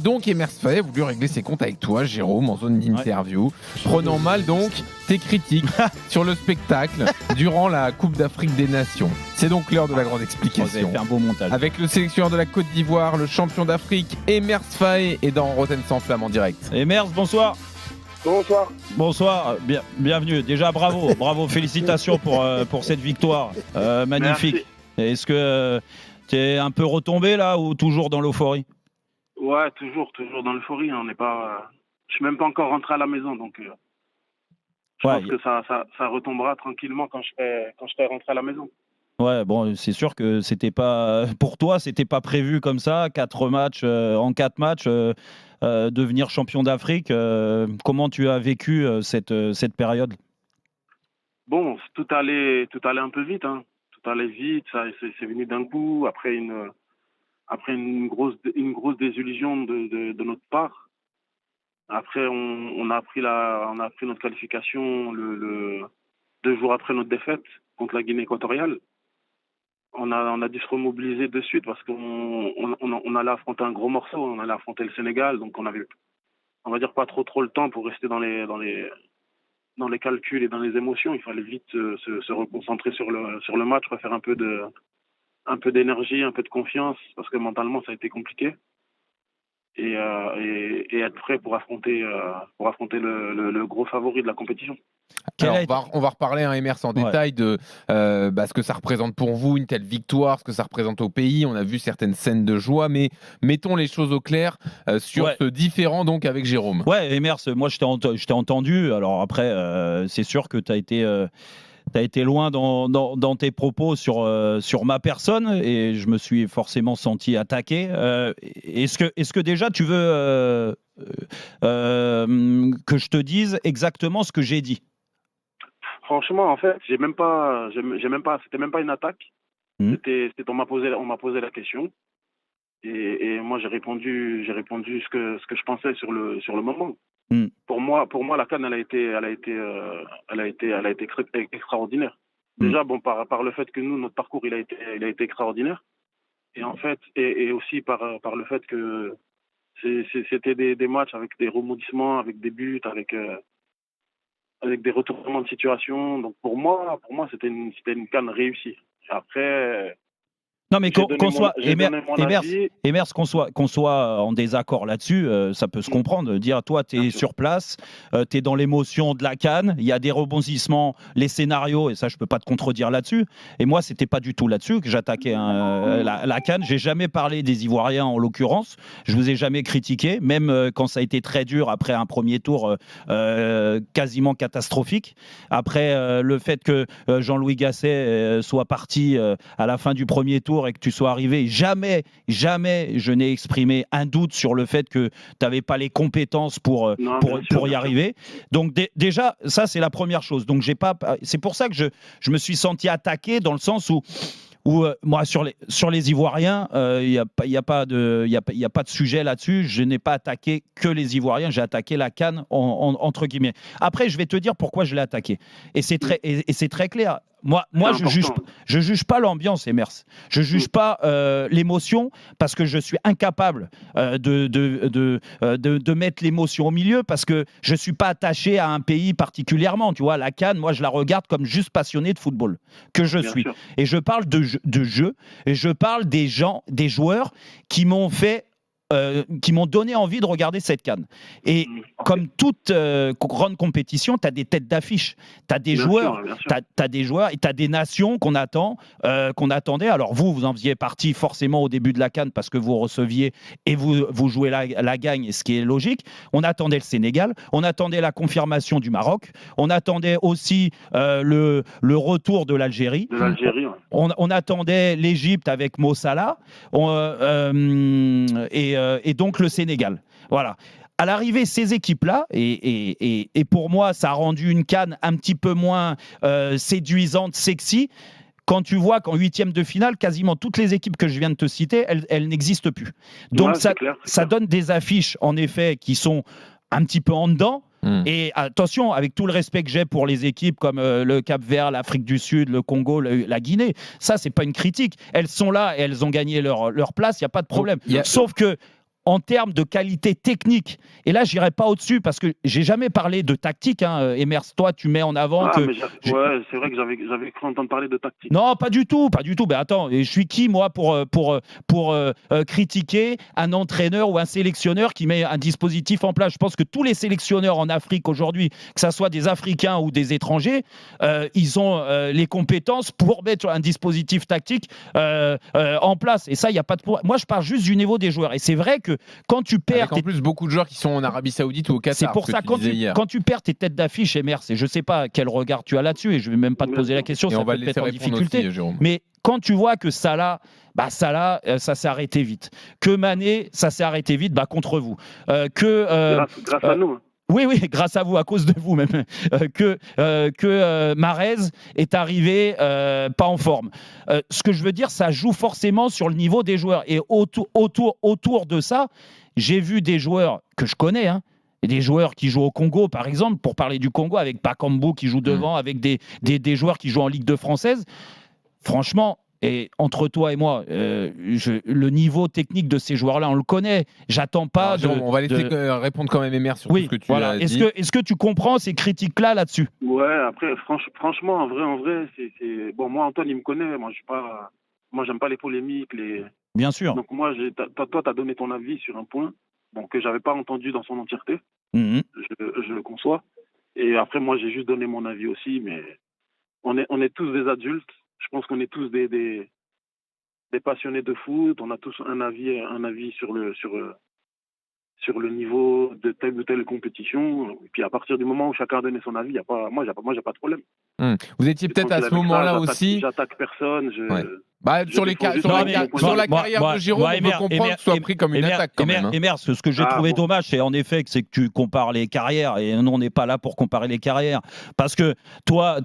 Donc Emers Faé a voulu régler ses comptes avec toi, Jérôme, en zone d'interview, prenant mal donc tes critiques sur le spectacle durant la Coupe d'Afrique des Nations. C'est donc l'heure de la grande explication. Vous avez fait un beau montage. Avec le sélectionneur de la Côte d'Ivoire, le champion d'Afrique, Emers Faé, et dans Rotten sans flamme en direct. Emers, bonsoir. Bonsoir. Bonsoir, bienvenue. Déjà bravo, félicitations pour cette victoire magnifique. Merci. Est-ce que tu es un peu retombé là ou toujours dans l'euphorie? Ouais, toujours dans l'euphorie. On n'est pas. Je suis même pas encore rentré à la maison, donc je pense que ça retombera tranquillement quand je serai rentré à la maison. Ouais, bon, c'est sûr que c'était pas pour toi, c'était pas prévu comme ça. 4 matchs en 4 matchs, devenir champion d'Afrique. Comment tu as vécu cette période? Bon, tout allait un peu vite, hein. Tout allait vite. C'est venu d'un coup après une grosse désillusion de notre part. Après, on a pris notre qualification le 2 jours après notre défaite contre la Guinée équatoriale. On a dû se remobiliser de suite parce qu'on allait affronter un gros morceau. On allait affronter le Sénégal, donc on avait, on va dire, pas trop le temps pour rester dans les calculs et dans les émotions. Il fallait vite se reconcentrer sur le match, refaire un peu d'énergie, un peu de confiance, parce que mentalement ça a été compliqué. Et être prêt pour affronter le gros favori de la compétition. Alors, on va reparler, Emers, en détail de ce que ça représente pour vous, une telle victoire, ce que ça représente au pays. On a vu certaines scènes de joie, mais mettons les choses au clair sur ce différend donc avec Jérôme. Ouais, Emers, moi je t'ai entendu. Alors après, c'est sûr que tu as été loin dans tes propos sur ma personne et je me suis forcément senti attaqué. Est-ce que déjà tu veux que je te dise exactement ce que j'ai dit? Franchement, en fait, c'était même pas une attaque. On m'a posé la question et moi j'ai répondu ce que je pensais sur le moment. Pour moi, la CAN, elle a été extraordinaire. Déjà, bon, par le fait que nous, notre parcours, il a été extraordinaire. Et en fait, et aussi par le fait que c'était des matchs avec des rebondissements, avec des buts, avec des retournements de situation. Donc pour moi, c'était une CAN réussie. Après. Non, mais qu'on soit, Emers, qu'on soit en désaccord là-dessus, ça peut se comprendre. Dire, toi, tu es sur place, tu es dans l'émotion de la CAN, il y a des rebondissements, les scénarios, et ça, je peux pas te contredire là-dessus. Et moi, c'était pas du tout là-dessus que j'attaquais la CAN. J'ai jamais parlé des Ivoiriens, en l'occurrence. Je vous ai jamais critiqué, même quand ça a été très dur après un premier tour quasiment catastrophique. Après, le fait que Jean-Louis Gasset soit parti à la fin du premier tour et que tu sois arrivé, jamais je n'ai exprimé un doute sur le fait que tu n'avais pas les compétences pour y arriver. Donc déjà, ça c'est la première chose. Donc c'est pour ça que je me suis senti attaqué dans le sens où moi sur les Ivoiriens, il y a pas de sujet là-dessus. Je n'ai pas attaqué que les Ivoiriens, j'ai attaqué la CAN entre guillemets. Après, je vais te dire pourquoi je l'ai attaqué. Et c'est très clair. Moi, je juge pas l'ambiance, Emers. Je juge pas l'émotion parce que je suis incapable de mettre l'émotion au milieu parce que je suis pas attaché à un pays particulièrement. Tu vois, la CAN, moi, je la regarde comme juste passionné de football que je suis. Sûr. Et je parle de jeu et je parle des joueurs qui m'ont fait. Qui m'ont donné envie de regarder cette CAN. Et comme toute grande compétition, tu as des têtes d'affiche, tu as des joueurs, tu as des joueurs et tu as des nations qu'on attendait. Alors vous en faisiez partie forcément au début de la CAN parce que vous receviez et vous jouez la gagne, ce qui est logique. On attendait le Sénégal, on attendait la confirmation du Maroc, on attendait aussi le retour de l'Algérie. On attendait l'Égypte avec Mo Salah. Et donc le Sénégal. Voilà. À l'arrivée, ces équipes-là, et pour moi, ça a rendu une CAN un petit peu moins séduisante, sexy. Quand tu vois qu'en huitième de finale, quasiment toutes les équipes que je viens de te citer, elles n'existent plus. Donc ça donne des affiches, en effet, qui sont un petit peu en dedans. Et attention, avec tout le respect que j'ai pour les équipes comme le Cap-Vert, l'Afrique du Sud, le Congo, la Guinée, ça, c'est pas une critique. Elles sont là et elles ont gagné leur place, il n'y a pas de problème. Sauf que en termes de qualité technique. Et là, j'irai pas au-dessus parce que j'ai jamais parlé de tactique. Emers, toi, tu mets en avant ouais, c'est vrai que j'avais cru entendre parler de tactique. Non, pas du tout. Ben attends, je suis qui moi pour critiquer un entraîneur ou un sélectionneur qui met un dispositif en place? Je pense que tous les sélectionneurs en Afrique aujourd'hui, que ce soit des Africains ou des étrangers, ils ont les compétences pour mettre un dispositif tactique en place. Et ça, il y a pas de problème. Moi, je parle juste du niveau des joueurs. Et c'est vrai que quand tu perds... Avec en plus beaucoup de joueurs qui sont en Arabie Saoudite ou au Qatar. C'est pour ça, quand tu perds tes têtes d'affiche, Emers, et je ne sais pas quel regard tu as là-dessus, et je ne vais même pas te poser la question, et ça on va peut le être en laisser difficulté. aussi, Jérôme. Mais quand tu vois que Salah, ça s'est arrêté vite. Que Mané, ça s'est arrêté vite contre vous. Grâce à nous. Oui, grâce à vous, à cause de vous même. Que Mahrez est arrivé pas en forme. Ce que je veux dire, ça joue forcément sur le niveau des joueurs. Et autour de ça, j'ai vu des joueurs que je connais, et des joueurs qui jouent au Congo, par exemple, pour parler du Congo, avec Bakambu qui joue devant, avec des joueurs qui jouent en Ligue 2 française. Franchement, et entre toi et moi, le niveau technique de ces joueurs-là, on le connaît. J'attends pas. On va laisser répondre quand même Emers sur tout ce que tu as dit. Est-ce que tu comprends ces critiques-là là-dessus? Ouais, après, franchement, en vrai, c'est... Bon, moi, Antoine, il me connaît. Moi, j'aime pas les polémiques. Bien sûr. Donc, moi, toi, tu as donné ton avis sur un point que j'avais pas entendu dans son entièreté. Mmh. Je le conçois. Et après, moi, j'ai juste donné mon avis aussi, mais on est tous des adultes. Je pense qu'on est tous des passionnés de foot. On a tous un avis sur le niveau de telle ou telle compétition. Et puis à partir du moment où chacun a donné son avis, moi j'ai pas de problème. Vous étiez peut-être à ce moment-là aussi. J'attaque personne. Sur la carrière de Jérôme, on peut comprendre que ce soit pris comme une attaque quand même. Emers, ce que j'ai trouvé dommage, c'est en effet que tu compares les carrières, et nous on n'est pas là pour comparer les carrières, parce que toi,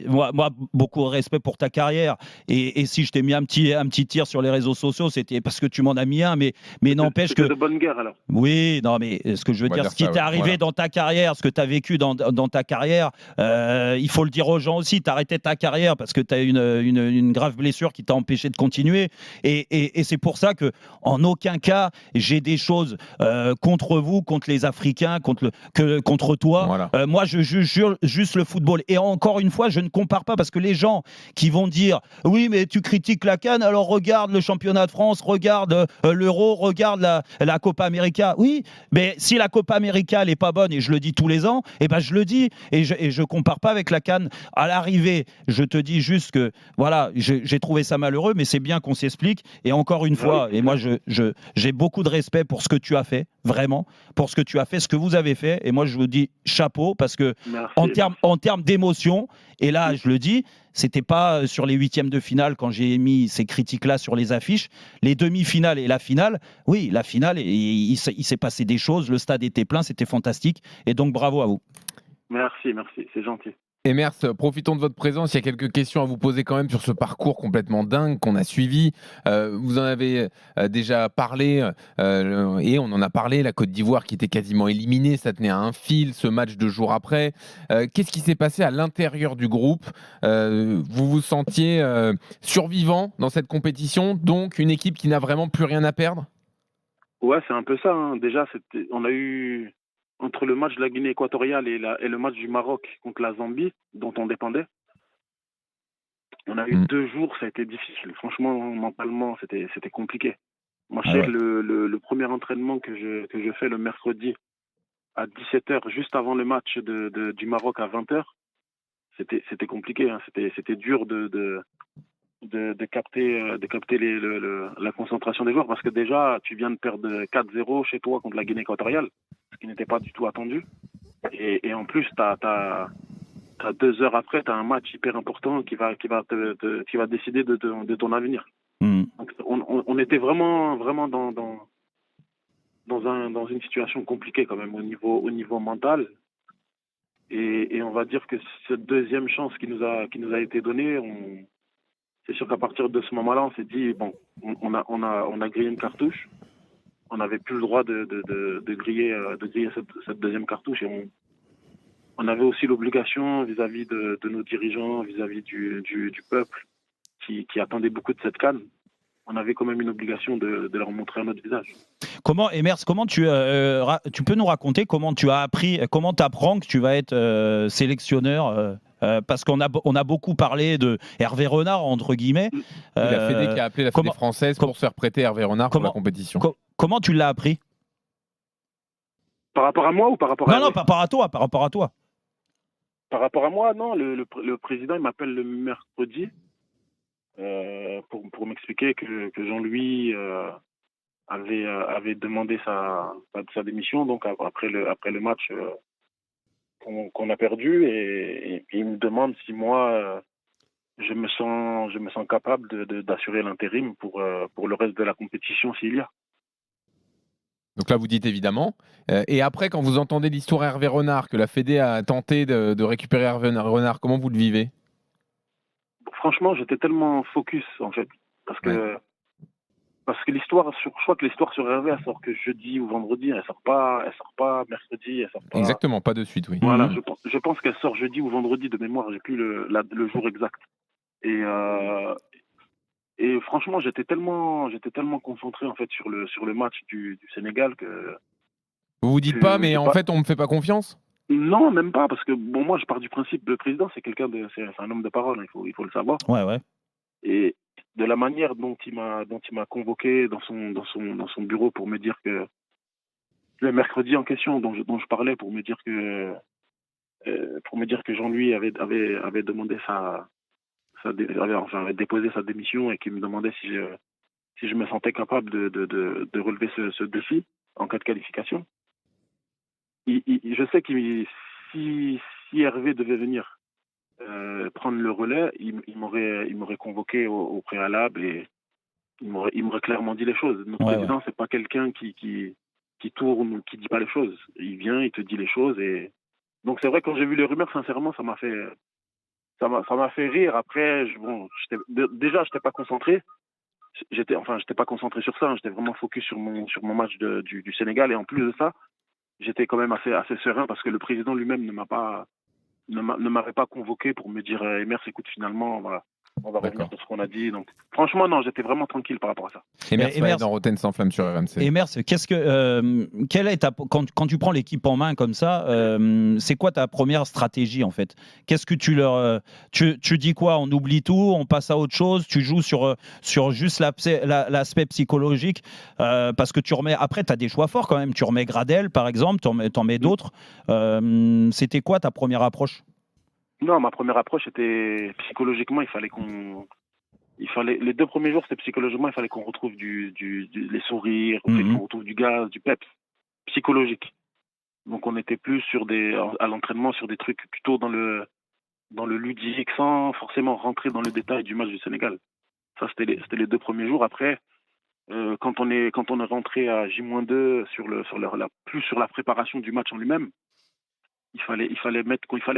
moi beaucoup de respect pour ta carrière, et si je t'ai mis un petit tir sur les réseaux sociaux, c'était parce que tu m'en as mis un, mais n'empêche que de bonne guerre alors. Oui, non, mais ce que je veux dire, ce qui t'est arrivé dans ta carrière, ce que tu as vécu dans ta carrière, il faut le dire aux gens aussi. Tu as arrêté ta carrière parce que tu as une grave blessure qui t'a empêché de continuer, et c'est pour ça que en aucun cas j'ai des choses contre vous, contre les Africains, contre toi. Voilà. Moi, je juge juste le football, et encore une fois, je ne compare pas, parce que les gens qui vont dire oui, mais tu critiques la CAN, alors regarde le championnat de France, regarde l'Euro, regarde la Copa América. Oui, mais si la Copa América elle est pas bonne, et je le dis tous les ans, je le dis, et je compare pas avec la CAN. À l'arrivée, je te dis juste que voilà, j'ai trouvé ça malheureux, mais c'est bien qu'on s'explique. Et encore une fois, et moi j'ai beaucoup de respect pour ce que tu as fait, vraiment, pour ce que tu as fait, ce que vous avez fait. Et moi je vous dis chapeau, parce que en termes d'émotion, et là je le dis, c'était pas sur les huitièmes de finale quand j'ai mis ces critiques-là sur les affiches. Les demi-finales et la finale, oui, la finale, il s'est passé des choses, le stade était plein, c'était fantastique. Et donc bravo à vous. Merci, c'est gentil. Emers, profitons de votre présence. Il y a quelques questions à vous poser quand même sur ce parcours complètement dingue qu'on a suivi. Vous en avez déjà parlé, et on en a parlé. La Côte d'Ivoire qui était quasiment éliminée, ça tenait à un fil, ce match 2 jours après. Qu'est-ce qui s'est passé à l'intérieur du groupe? Vous vous sentiez survivant dans cette compétition, donc une équipe qui n'a vraiment plus rien à perdre? Ouais, c'est un peu ça. Déjà, on a eu... Entre le match de la Guinée équatoriale et le match du Maroc contre la Zambie, dont on dépendait, on a eu 2 jours, ça a été difficile. Franchement, mentalement, c'était compliqué. Moi, je sais que le premier entraînement que je fais le mercredi à 17h, juste avant le match du Maroc à 20h, c'était compliqué. C'était dur de capter la concentration des joueurs, parce que déjà, tu viens de perdre 4-0 chez toi contre la Guinée équatoriale, ce qui n'était pas du tout attendu. Et en plus, t'as 2 heures après, tu as un match hyper important qui va décider de ton avenir. Donc, on était vraiment dans une situation compliquée quand même au niveau mental. Et on va dire que cette deuxième chance qui nous a été donnée, c'est sûr qu'à partir de ce moment-là, on s'est dit bon, on a grillé une cartouche. On n'avait plus le droit de griller cette deuxième cartouche, et on avait aussi l'obligation vis-à-vis de nos dirigeants, vis-à-vis du peuple qui attendait beaucoup de cette CAN, on avait quand même une obligation de leur montrer un autre visage. Comment, Emers, comment tu peux nous raconter comment tu as appris, comment tu apprends que tu vas être sélectionneur parce qu'on a beaucoup parlé de Hervé Renard, entre guillemets. La Fédé qui a appelé la Fédé française pour se faire prêter Hervé Renard pour la compétition. Comment tu l'as appris? Par rapport à moi ou par rapport à... Non, par rapport à toi. Par rapport à moi, non. Le président, il m'appelle le mercredi pour m'expliquer que Jean-Louis avait demandé sa démission, donc après le match qu'on a perdu, et il me demande si moi je me sens capable d'assurer l'intérim pour le reste de la compétition s'il y a. Donc là, vous dites évidemment. Et après, quand vous entendez l'histoire Hervé Renard, que la Fédé a tenté de récupérer Hervé Renard, comment vous le vivez? Franchement, j'étais tellement focus, en fait. Parce que l'histoire, je crois que l'histoire sur Hervé, elle sort que jeudi ou vendredi. Elle sort pas mercredi. Elle sort pas... Exactement, pas de suite, oui. Voilà, je pense qu'elle sort jeudi ou vendredi de mémoire. J'ai plus le jour exact. Et franchement, j'étais tellement concentré en fait sur le match du Sénégal que... Vous dites pas, mais en fait, on me fait pas confiance? Non, même pas, parce que moi, je pars du principe, le président, c'est un homme de parole, hein, il faut le savoir. Ouais. Et de la manière dont il m'a convoqué dans son bureau pour me dire que le mercredi en question dont je parlais, pour me dire que Jean-Louis avait demandé avait déposé sa démission et qu'il me demandait si je me sentais capable de relever ce défi en cas de qualification. Je sais que si Hervé devait venir prendre le relais, il m'aurait convoqué au préalable et il m'aurait clairement dit les choses. Notre président, c'est pas quelqu'un qui tourne ou qui dit pas les choses. Il vient, il te dit les choses. Et donc c'est vrai, quand j'ai vu les rumeurs, sincèrement, ça m'a fait rire. Après, j'étais pas concentré. J'étais pas concentré sur ça. J'étais vraiment focus sur mon match du Sénégal. Et en plus de ça, j'étais quand même assez serein parce que le président lui-même ne m'avait pas convoqué pour me dire Emers, écoute, finalement, on va revenir sur ce qu'on a dit. Donc, franchement, non, j'étais vraiment tranquille par rapport à ça. Emers dans Roten sans flamme sur RMC. Emers, quelle est quand tu prends l'équipe en main comme ça, c'est quoi ta première stratégie en fait? Qu'est-ce que tu dis quoi? On oublie tout, on passe à autre chose, tu joues sur juste l'aspect psychologique parce que tu remets. Après, tu as des choix forts quand même. Tu remets Gradel par exemple, t'en mets d'autres. C'était quoi ta première approche? Non, ma première approche était psychologiquement, les 2 premiers jours, c'était psychologiquement, il fallait qu'on retrouve les sourires, qu'on retrouve du gaz, du peps, psychologique. Donc on était plus à l'entraînement sur des trucs plutôt dans le ludique, sans forcément rentrer dans le détail du match du Sénégal. Ça, c'était les 2 premiers jours. Après, quand on est rentré à J-2 plus sur la préparation du match en lui-même, il fallait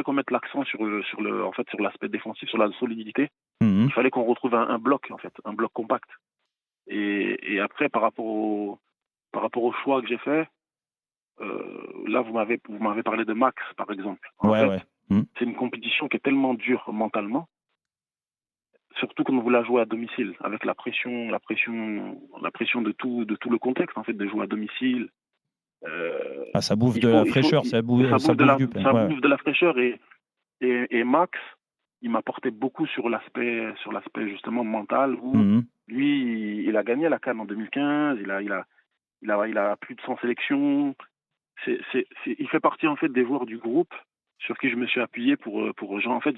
qu'on mette l'accent sur l'aspect défensif, sur la solidité. Il fallait qu'on retrouve un bloc en fait, un bloc compact. Et après, par rapport au choix que j'ai fait, là vous m'avez parlé de Max par exemple. C'est une compétition qui est tellement dure mentalement, surtout quand vous la jouez à domicile, avec la pression de tout le contexte en fait, de jouer à domicile. Ça bouffe de la fraîcheur, ça bouffe de la fraîcheur et Max, il m'a porté beaucoup sur l'aspect justement mental où lui, il a gagné la CAN en 2015, il a plus de 100 sélections. Il fait partie en fait des joueurs du groupe sur qui je me suis appuyé pour en fait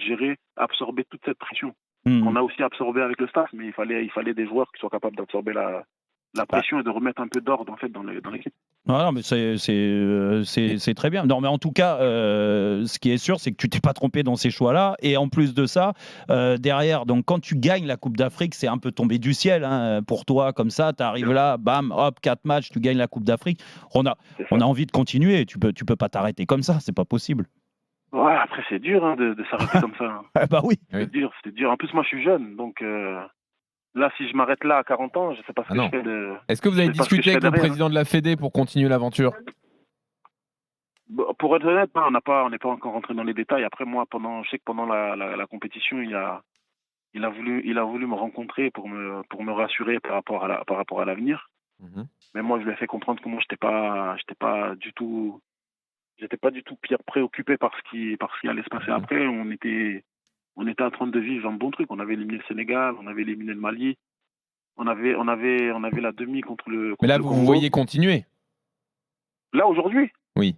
absorber toute cette pression. On a aussi absorbé avec le staff, mais il fallait des joueurs qui soient capables d'absorber la pression et de remettre un peu d'ordre en fait dans l'équipe. Non, mais c'est très bien. Non, mais en tout cas, ce qui est sûr, c'est que tu t'es pas trompé dans ces choix-là. Et en plus de ça, derrière, donc quand tu gagnes la Coupe d'Afrique, c'est un peu tombé du ciel pour toi, comme ça. Tu arrives là, bam, hop, 4 matchs, tu gagnes la Coupe d'Afrique. On a envie de continuer. Tu peux pas t'arrêter comme ça, c'est pas possible. Ouais, après c'est dur de s'arrêter comme ça. Bah oui. C'est dur. En plus, moi, je suis jeune, donc. Là, si je m'arrête là à 40 ans, je ne sais pas ce que je fais de... Est-ce que vous avez discuté avec le président de la Fédé pour continuer l'aventure? Pour être honnête, on n'est pas encore rentré dans les détails. Après, moi, je sais que pendant la compétition, il y a il a voulu me rencontrer pour me rassurer par rapport à l'avenir. Mais moi, je lui ai fait comprendre que moi, j'étais pas du tout préoccupé par ce qui allait se passer après. On était en train de vivre un bon truc. On avait éliminé le Sénégal, on avait éliminé le Mali. On avait la demi contre le Mais là, le vous Congo. voyez continuer. Là, aujourd'hui? Oui.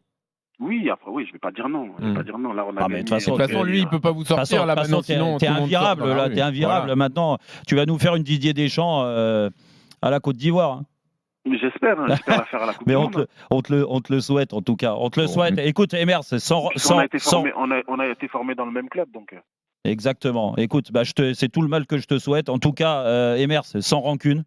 Oui, après, oui, je vais pas dire non. Je vais pas dire non. Là, on a mais de gagné. toute façon, lui, il peut pas vous sortir là maintenant. Sinon, t'es invirable là. T'es invirable maintenant. Tu vas nous faire une Didier Deschamps à la Côte d'Ivoire. Hein. Mais j'espère la faire à la Coupe du Monde. On te le souhaite en tout cas. On te le souhaite. Écoute, Emers, on a été formé dans le même club, donc. Exactement. Écoute, c'est tout le mal que je te souhaite. En tout cas, Emers, sans rancune.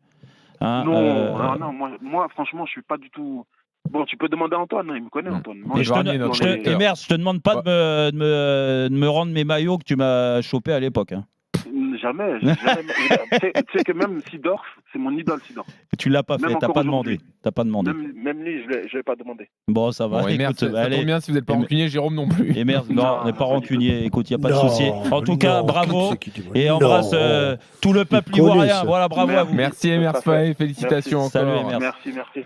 Hein, non, moi, franchement, je suis pas du tout. Bon, tu peux demander à Antoine, il me connaît, Antoine. Moi, Emers, je te demande pas de me rendre mes maillots que tu m'as chopé à l'époque. Hein. Jamais. Tu sais que même Sidorf, c'est mon idole, Sidorf. Tu l'as pas fait, t'as pas demandé. Même lui, je l'ai pas demandé. Bon, ça va. Bon, écoute, ça tombe bien si vous n'êtes pas rancunier, Jérôme non plus. Emers, non, on n'est pas rancunier. Écoute, il n'y a pas de souci. En tout cas, bravo. Et embrasse tout le peuple ivoirien. Voilà, bravo à vous. Merci Emers Faé, félicitations encore. Salut Emers. Merci.